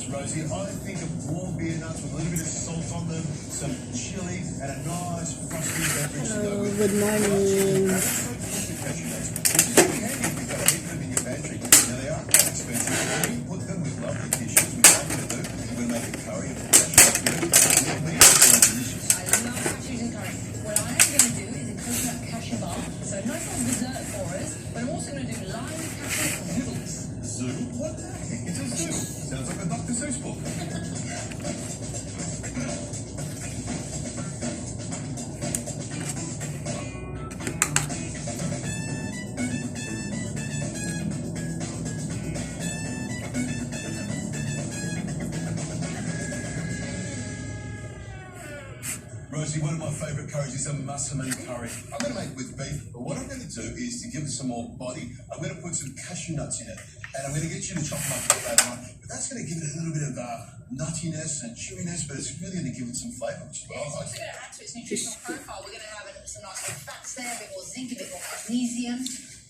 nuts, Rosie. I think of warm beer nuts with a little bit of salt on them, some chili, and a nice frosty beverage to go Hello, with. good morning. Cashew nuts. It's so handy if you've got a heap of them in your pantry. Now, they are quite expensive. We put them with lovely dishes. We're going to do. We're going to make a curry of cashew nuts. They're delicious. I love cashews and curry. What I am going to do is a coconut cashew bar, so a nice little dessert for us, but I'm also going to do lime cashew noodles. Zoo? What the heck is a zoo? Sounds like a Dr. Seuss book. Rosie, one of my favourite curries is a massaman curry. I'm going to make it with beef, but what I'm going to do is to give it some more body, I'm going to put some cashew nuts in it, and I'm going to get you to chop them up later on. But that's going to give it a little bit of nuttiness and chewiness, but it's really going to give it some flavour, which is what I It's like. also going to add to its nutritional profile. We're going to have some nice little fats there, a bit more zinc, a bit more magnesium.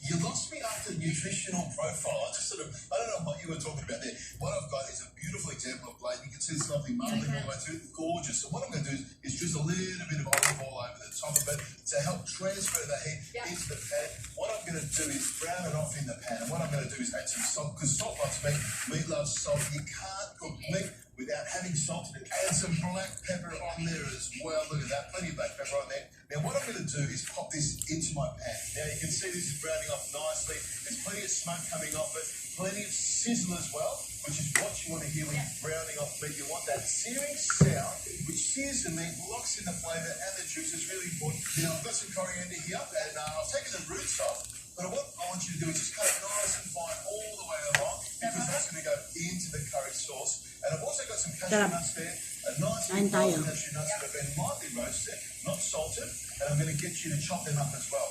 You lost me after nutritional profile. I just sort of, I don't know what you were talking about there. What I've got is a beautiful example of blade. You can see this lovely marbling all the way through. Gorgeous. So what I'm going to do is drizzle a little bit of olive oil over the top of it to help transfer the heat into the pan. What I'm going to do is brown it off in the pan. And what I'm going to do is add some salt, because salt loves meat. Meat loves salt. You can't cook meat without having salt in it. Add some black pepper on there as well. Look at that, plenty of black pepper on there. Now what I'm going to do is pop this into my pan. Now you can see this is browning off nicely. There's plenty of smoke coming off it, plenty of sizzle as well, which is what you want to hear when you're browning off meat. You want that searing sound, which sears the meat, locks in the flavour and the juice. Is really important. Now I've got some coriander here, and I've taken the roots off. But what I want you to do is just cut it nice and fine all the way along, because that's going to go into the curry sauce. And I've also got some cashew nuts there, a nice big bowl of cashew nuts that have been lightly roasted, not salted, and I'm going to get you to chop them up as well.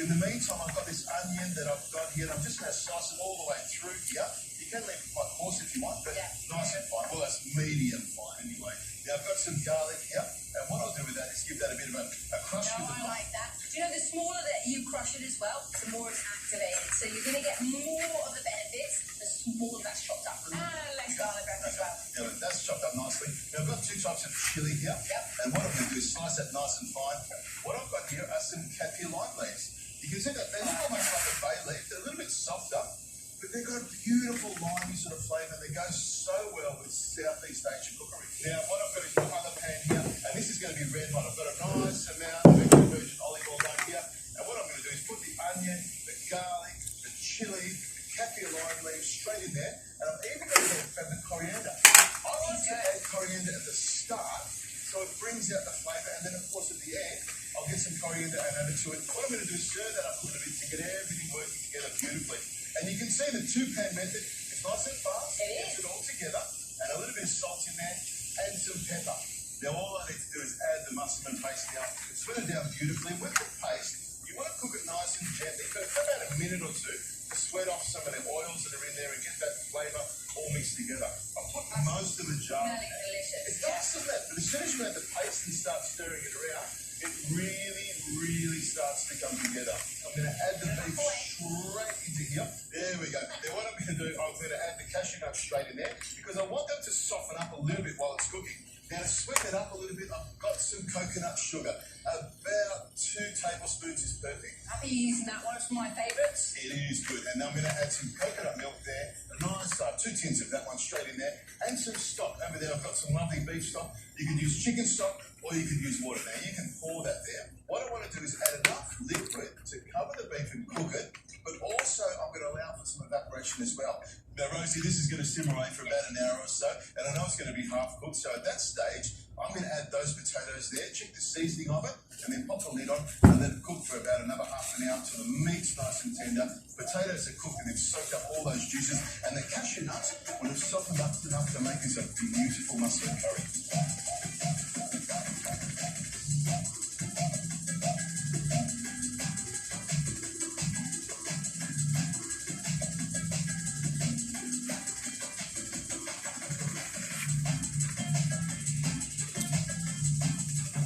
In the meantime, I've got this onion that I've got here, and I'm just going to slice it all the way through here. You can leave it quite coarse if you want, but nice and fine. Well, that's medium fine anyway. Now I've got some garlic here, and what I'll do with that is give that a bit of a crush with the I like that. Do you know, the smaller that you crush it as well, the more it's activated. So you're going to get more of the benefits the smaller that's chopped up. And less garlic bread as well. Yeah, that's chopped up nicely. Now I've got two types of chili here, and what I'm going to do is slice that nice and fine. What I've got here are some kaffir lime leaves. You can see that they look almost like a bay leaf. They're a little bit softer, but they've got a beautiful limey sort of flavour. They go so well with Southeast Asian cookery. Now what I've got is one other pan here, and this is going to be red hot. I've got a nice amount of extra virgin olive oil on here, and what I'm going to do is put the onion, the garlic, the chili, the kaffir lime leaves straight in there, and I'm even going to grab the coriander. I like to add coriander at the start, so it brings out the flavour, and then of course at the end, I'll get some coriander and add it to it. What I'm going to do is stir that up a little bit to get everything working together beautifully. And you can see the two-pan method is nice and fast. It is. Gets it all together, and a little bit of salt in there, and some pepper. Now all I need to do is add the massaman paste now. Sweat it down beautifully. With the paste, you want to cook it nice and gently for about a minute or two to sweat off some of the oils that are in there and get that flavour all mixed together. I'll put most of the jar in there. Delicious. It does some of that, but as soon as you add the paste and start stirring it around, it really starts to come together. I'm going to add the beef straight into here. There we go. Now what I'm going to do, I'm going to add the cashew nuts straight in there, because I want them to soften up a little bit while it's cooking. Now to sweeten it up a little bit, I've got some coconut sugar. About 2 tablespoons is perfect. Happy using that one. It's one of my favourites. It is good. And now I'm going to add some coconut milk there. A nice 2 tins of that one straight in there. And some stock. Over there I've got some lovely beef stock. You can use chicken stock or you can use water. Now you can pour that there. What I want to do is add enough liquid to cover the beef and cook it. But also I'm going to allow for some evaporation as well. Now Rosie, this is going to simmer away for about an hour or so. And I know it's going to be half cooked. So at that stage, I'm going to add those potatoes there, check the seasoning of it, and then pop the lid on and let it cook for about another half an hour till the meat's nice and tender. Potatoes are cooked and they've soaked up all those juices, and the cashew nuts will have softened up enough to make this a beautiful massaman curry.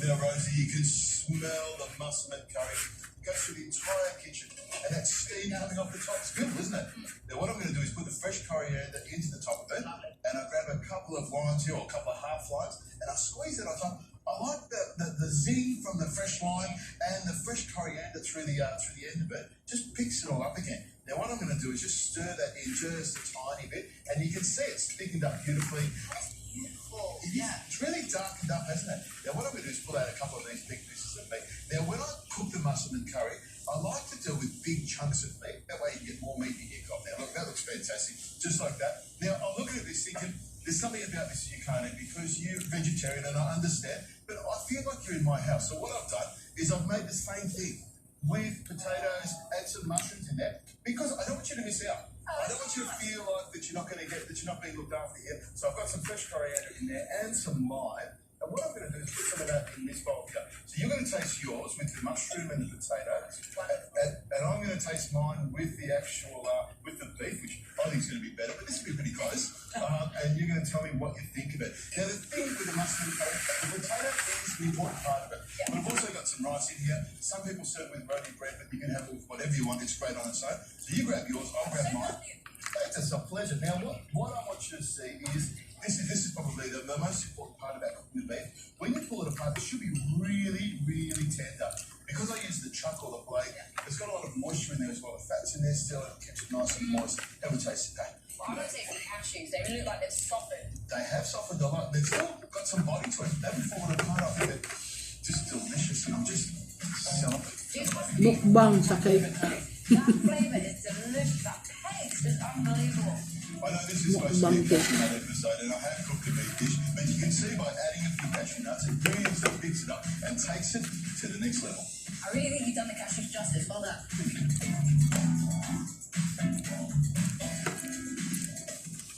Now, Rosie, you can smell the massaman curry go through the entire kitchen, and that steam coming off the top is good, isn't it? Now, what I'm going to do is put the fresh coriander into the top of it, and I grab a of limes here, or a couple of half limes, and I squeeze it on top. I like the zing from the fresh lime and the fresh coriander through the end of it. Just picks it all up again. Now what I'm going to do is just stir that in just a tiny bit, and you can see it's thickened up beautifully. That's beautiful. Yeah, it's really darkened up, hasn't it? Now what I'm going to do is pull out a couple of these big pieces of meat. Now when I cook the musselman curry, I like to do it with big chunks of meat. That way you get more meat in your cob. Now look, that looks fantastic, just like that. Now I'm looking at this thinking, there's something about this you can't eat because you're vegetarian, and I understand, but I feel like you're in my house. So what I've done is I've made the same thing with potatoes and some mushrooms in there because I don't want you to miss out. I don't want you to feel like that you're not going to get, that you're not being looked after here. So I've got some fresh coriander in there and some lime. And what I'm going to do is put some of that in this bowl here. So you're going to taste yours with the mushroom and the potatoes, and I'm going to taste mine with the actual with the beef, which I think is going to be better. But this will be pretty close. And you're going to tell me what you think of it. Now the thing with the mushroom curry, the potato is the important part of it. Yeah. But I've also got some rice in here. Some people serve it with roti bread, but you can have it with whatever you want. It's great on its own. So you grab yours, I'll grab mine. It's a pleasure. Now what I want you to see is this is probably the most important part about cooking the beef. When you pull it apart, it should be really, really tender. Because I use the chuck or the blade, it's got a lot of moisture in there as well. The fat's in there still, it keeps it nice and moist. Have a taste of that. Well, I'm going to take some cashews. They really look like they've softened. They have softened a lot. They've still got some body to it. They haven't fallen apart. I think they're just delicious. And I'm just celebrating. Mukbang sa cake. That flavour is delicious. That taste is unbelievable. I know this is supposed to be a cashew nut episode, and I have cooked a meat dish, but you can see by adding a few cashew nuts, it really sort of picks it up and takes it to the next level. I really think you've done the cashews justice. Well done.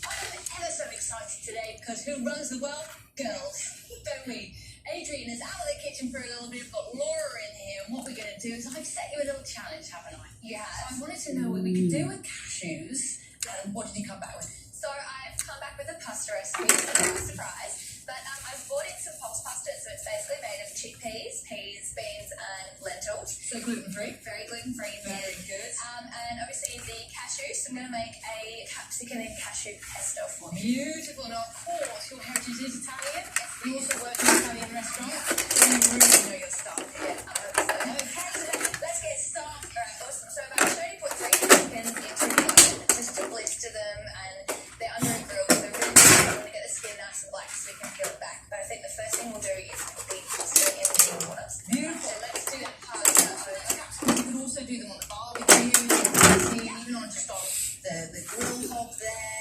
I'm ever so excited today because who runs the world? Girls, don't we? Adrian is out of the kitchen for a little bit. We've got Laura in here, and what we're going to do is I've set you a little challenge, haven't I? Yeah. So I wanted to know what we could do with cashews. And what did you come back with? So I've come back with a pasta recipe, so no surprise. But I've brought in some pops pasta, so it's basically made of chickpeas, peas, beans, and lentils. So gluten-free. Very gluten-free. Very good. And obviously the cashews, so I'm going to make a capsicum and cashew pesto for you. Beautiful. Now, of course, your heritage is Italian. You also work in an Italian restaurant. So you really know your stuff. Yeah, I hope so. Okay, so let's get started. Alright, awesome. So about 30.3 chickens into the oven, just to blister them, and they're under a grill, so really we want to get the skin nice and black so we can peel it back. But I think the first thing we'll do is put the pasta in the water. Beautiful. So let's do that pasta. You can also do them on the barbecue, even on just on the grill hob there.